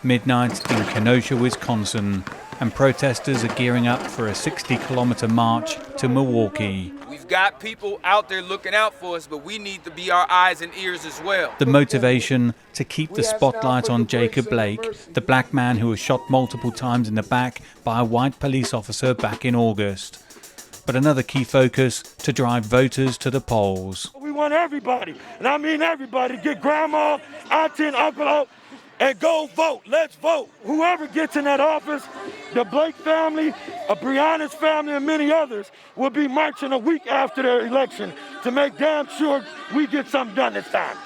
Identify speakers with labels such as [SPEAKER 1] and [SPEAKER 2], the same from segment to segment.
[SPEAKER 1] Midnight in Kenosha, Wisconsin, and protesters are gearing up for a 60-kilometer march to Milwaukee.
[SPEAKER 2] We've got people out there looking out for us, but we need to be our eyes and ears as well.
[SPEAKER 1] The motivation to keep the spotlight on Jacob Blake, the black man who was shot multiple times in the back by a white police officer back in August. But another key focus, to drive voters to the polls.
[SPEAKER 3] We want everybody, and I mean everybody, to get grandma, auntie, and uncle out and go vote. Let's vote. Whoever gets in that office, the Blake family, Breonna's family, and many others will be marching a week after their election to make damn sure we get something done this time.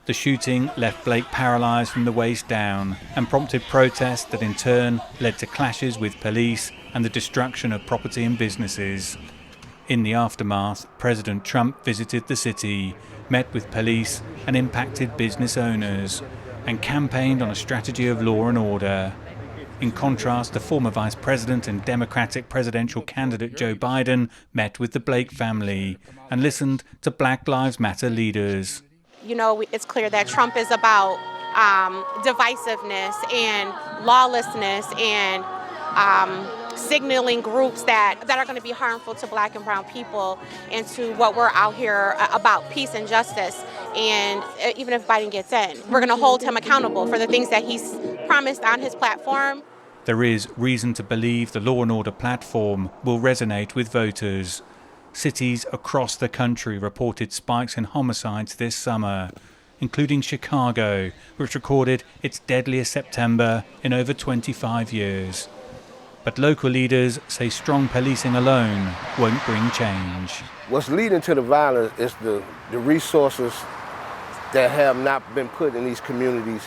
[SPEAKER 1] The shooting left Blake paralyzed from the waist down and prompted protests that in turn led to clashes with police and the destruction of property and businesses. In the aftermath, President Trump visited the city, met with police and impacted business owners, and campaigned on a strategy of law and order. In contrast, the former Vice President and Democratic presidential candidate Joe Biden met with the Blake family and listened to Black Lives Matter leaders.
[SPEAKER 4] You know, it's clear that Trump is about divisiveness and lawlessness and signaling groups that are going to be harmful to black and brown people and to what we're out here about, peace and justice. And even if Biden gets in, we're going to hold him accountable for the things that he's promised on his platform.
[SPEAKER 1] There is reason to believe the Law and Order platform will resonate with voters. Cities across the country reported spikes in homicides this summer, including Chicago, which recorded its deadliest September in over 25 years. But local leaders say strong policing alone won't bring change.
[SPEAKER 5] What's leading to the violence is the resources that have not been put in these communities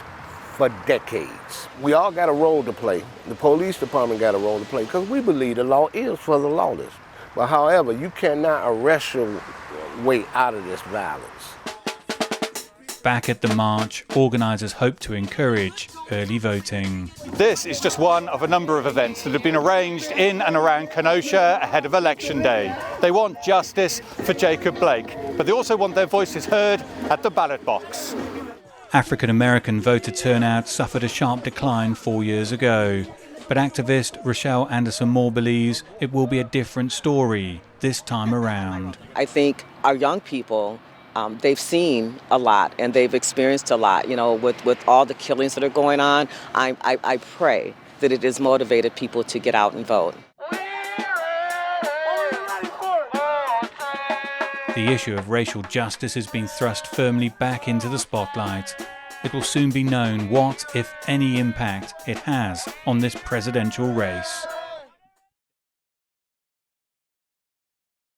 [SPEAKER 5] for decades. We all got a role to play. The police department got a role to play because we believe the law is for the lawless. But however, you cannot arrest your way out of this violence.
[SPEAKER 1] Back at the march, organisers hope to encourage early voting.
[SPEAKER 6] This is just one of a number of events that have been arranged in and around Kenosha ahead of Election Day. They want justice for Jacob Blake, but they also want their voices heard at the ballot box.
[SPEAKER 1] African-American voter turnout suffered a sharp decline 4 years ago, but activist Rochelle Anderson-Moore believes it will be a different story this time around.
[SPEAKER 7] I think our young people, they've seen a lot and they've experienced a lot. You know, with all the killings that are going on, I pray that it has motivated people to get out and vote.
[SPEAKER 1] The issue of racial justice has been thrust firmly back into the spotlight. It will soon be known what, if any, impact it has on this presidential race.